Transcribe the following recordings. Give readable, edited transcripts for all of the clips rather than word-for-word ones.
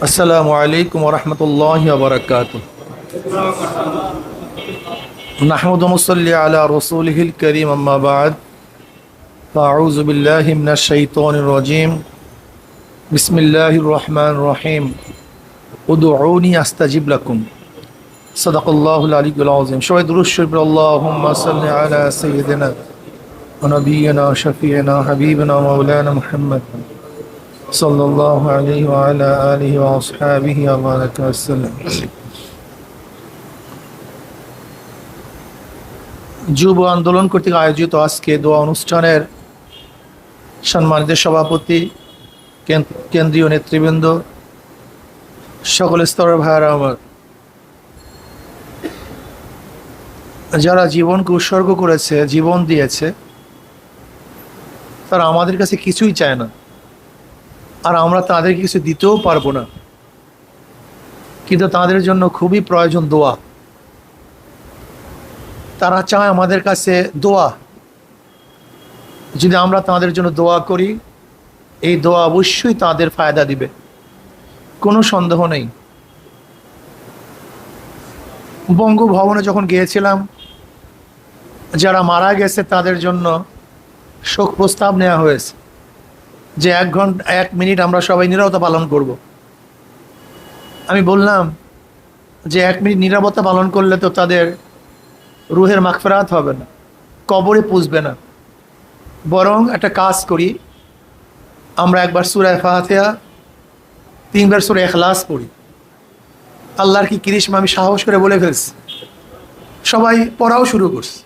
আসসালামু আলাইকুম ওয়া রাহমাতুল্লাহি ওয়া বারাকাতুহু। নাহমাদু ওয়া নুসাল্লি আলা রাসূলিহিল কারীম, আম্মা বা'দ। ফাআউযু বিল্লাহি মিনাশ শাইতানির রাজীম। বিসমিল্লাহির রহমানির রহিম। উদউনি আস্তাজিব লাকুম। সাদাকাল্লাহুল আলিয়্যুল আযীম। সবাই দুরূদ শরীফ আল্লাহুম্মা সাল্লি আলা সাইয়্যিদিনা ওয়া নাবিয়িনা শাফিঈনা হাবিবিনা মাওলানা মুহাম্মদ সাল্লাল্লাহু আলাইহি ওয়া আলা আলিহি ওয়া আসহাবিহি ওয়া বারাকা ওয়াসাল্লাম। যুব আন্দোলন কর্তৃক আয়োজিত আজকে দোয়া অনুষ্ঠানের সম্মানিত সভাপতি, কেন্দ্রীয় নেতৃবৃন্দ, সকল স্তরের ভাইয়েরা আমার, যারা জীবনকে উৎসর্গ করেছে, জীবন দিয়েছে, তারা আমাদের কাছে কিছুই চায় না, আর আমরা তাদেরকে কিছু দিতেও পারবো না, কিন্তু তাদের জন্য খুবই প্রয়োজন দোয়া। তারা চায় আমাদের কাছে দোয়া। যদি আমরা তাদের জন্য দোয়া করি, এই দোয়া অবশ্যই তাদের ফায়দা দিবে, কোনো সন্দেহ নেই। বঙ্গভবনে যখন গিয়েছিলাম, যারা মারা গেছে তাদের জন্য শোক প্রস্তাব নেওয়া হয়েছে যে 1 মিনিট আমরা সবাই নীরবতা পালন করব। আমি বললাম যে 1 মিনিট নীরবতা পালন করলে তো তাদের রুহের মাগফিরাত হবে না, কবরে পুষবে না। বরং একটা কাজ করি, আমরা একবার সূরা ফাতিহা, 3বার সূরা ইখলাস পড়ি। আল্লাহর কি করিশমা, আমি সাহস করে বলে ফেলছি, সবাই পড়াও শুরু করছে।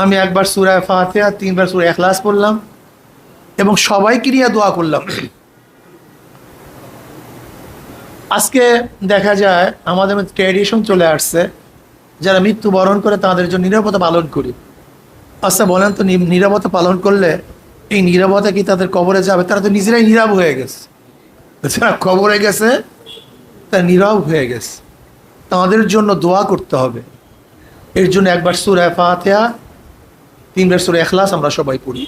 আমি একবার সূরা ফাতিহা, 3বার সূরা ইখলাস পড়লাম এবং সবাইকে নিয়ে দোয়া করলাম। আজকে দেখা যায় আমাদের মধ্যে ট্র্যাডিশন চলে আসছে, যারা মৃত্যুবরণ করে তাদের জন্য নীরবতা পালন করি। আচ্ছা বলেন তো, নীরবতা পালন করলে এই নীরবতা কি তাদের কবরে যাবে? তারা তো নিজেরাই নীরব হয়ে গেছে। যারা কবরে গেছে তারা নীরব হয়ে গেছে। তাদের জন্য দোয়া করতে হবে। এর জন্য একবার সূরা ফাতিহা, 3বার সূরা ইখলাস আমরা সবাই পড়ি।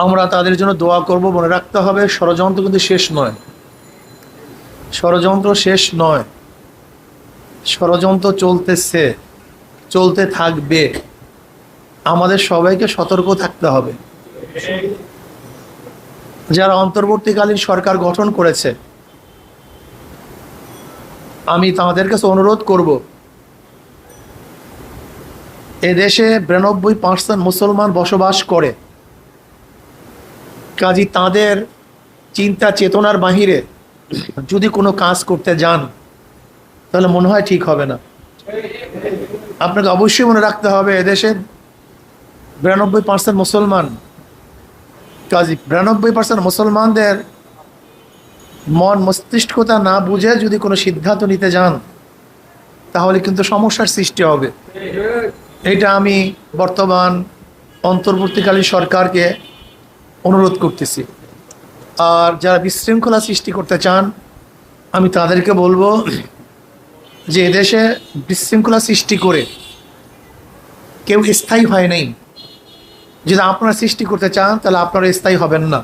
আমরা তাদের জন্য দোয়া করব। মনে রাখতে হবে, ষড়যন্ত্র কিন্তু শেষ নয়, ষড়যন্ত্র শেষ নয়, ষড়যন্ত্র চলতেছে, চলতে থাকবে। আমাদের সবাইকে সতর্ক থাকতে হবে। যারা অন্তর্বর্তীকালীন সরকার গঠন করেছে, আমি তাদের কাছে অনুরোধ করব, এদেশে 92% মুসলমান বসবাস করে। কাজী তাদের চিন্তা চেতনার বাহিরে যদি কোনো কাজ করতে যান, তাহলে মনে হয় ঠিক হবে না। আপনাকে অবশ্যই মনে রাখতে হবে, এদেশে 92% মুসলমান। কাজী 92% মুসলমানদের মন মস্তিষ্কতা না বুঝে যদি কোনো সিদ্ধান্ত নিতে যান, তাহলে কিন্তু সমস্যার সৃষ্টি হবে। এটা আমি বর্তমান অন্তর্বর্তীকালীন সরকারকে অনুরোধ করতেছি। আর যারা বিশৃঙ্খলা সৃষ্টি করতে চান, আমি তাদেরকে বলবো যে এদেশে বিশৃঙ্খলা সৃষ্টি করে কেউ স্থায়ী হয় নাই। যদি আপনারা সৃষ্টি করতে চান, তাহলে আপনারা স্থায়ী হবেন না।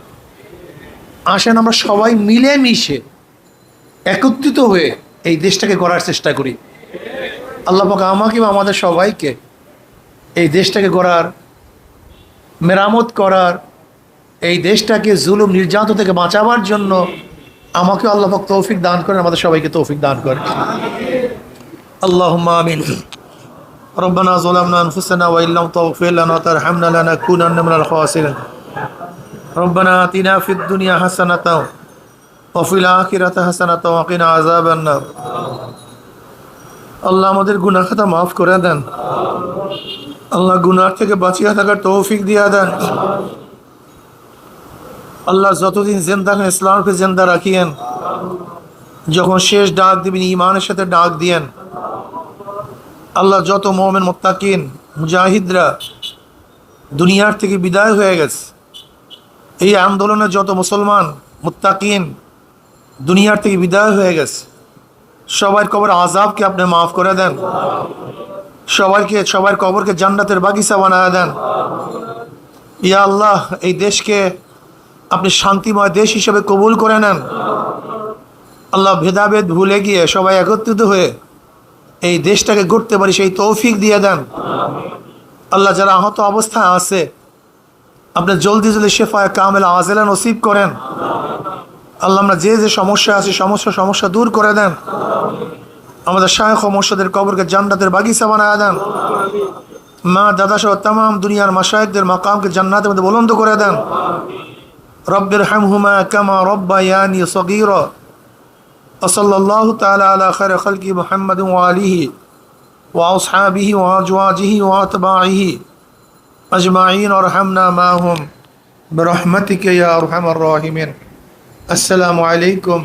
আসেন আমরা সবাই মিলেমিশে একত্রিত হয়ে এই দেশটাকে গড়ার চেষ্টা করি। আল্লাহ পাক আমাকে বা আমাদের সবাইকে এই দেশটাকে গড়ার, মেরামত করার, এই দেশটাকে জুলুম নির্যাতন থেকে বাঁচাবার জন্য আমাকে আল্লাহ পাক তৌফিক দান করেন, আমাদের সবাইকে তৌফিক দান করেন। আল্লাহুম্মা আমিন। রব্বানা যালামনা আনফুসানা ওয়া ইল্লাম তাগফির লানা ওয়া তারহামনা লানাকুনান্না মিনাল খাসিরিন। রব্বানা আতিনা ফিদ দুনিয়া হাসানাতাও ওয়া ফিল আখিরাতি হাসানাতাও ওয়া কিনা আযাবান নার। আল্লাহ আমাদের গুনাহ খাতা মাফ করে দেন। আল্লাহ গুনাহ থেকে বাঁচিয়ে থাকার তৌফিক দিয়ে দেন। আল্লাহ যতদিন জিন্দা থাকেন ইসলামকে জিন্দা রাখিয়েন। যখন শেষ ডাক দিবেন ঈমানের সাথে ডাক দিয়েন। আল্লাহ যত মুমিন মুত্তাকিন মুজাহিদরা দুনিয়ার থেকে বিদায় হয়ে গেছে, এই আন্দোলনে যত মুসলমান মুত্তাকিন দুনিয়ার থেকে বিদায় হয়ে গেছে, সবার কবর আযাবকে আপনি মাফ করে দেন, সবার কবরকে জান্নাতের বাগিচা বানায় দেন। ইয়া আল্লাহ, এই দেশকে আপনি শান্তিময় দেশ হিসেবে কবুল করে নেন। আল্লাহ, ভেদাভেদ ভুলে গিয়ে সবাই একত্রিত হয়ে এই দেশটাকে গড়তে পারি সেই তৌফিক দিয়ে দেন। আল্লাহ, যারা আহত অবস্থায় আছে আপনি জলদি জলদি শেফায়ে কামেলা আজেলা নসিব করেন। আল্লাহ, আমরা যে যে সমস্যা আছে সমস্যা দূর করে দেন। আমাদের শায়খ ও মুর্শিদের কবরকে জান্নাতের বাগিচা বানায় দেন। মা দাদা সহ তামাম দুনিয়ার মাশায়েখদের মাকামকে জান্নাতের মধ্যে বুলন্দ করে দেন। রব্বির হামহুমা কামা রব্বায়ানি সগীরা। সাল্লাল্লাহু তাআলা আলা খায়রি খালকি মুহাম্মাদিন ওয়া আলিহি ওয়া আসহাবিহি ওয়া আজওয়াজিহি ওয়া আতবাইহি আজমাইন ওয়ারহামনা মাহুম বিরহমাতিকা ইয়া আরহামার রাহিমিন। আসসালামু আলাইকুম।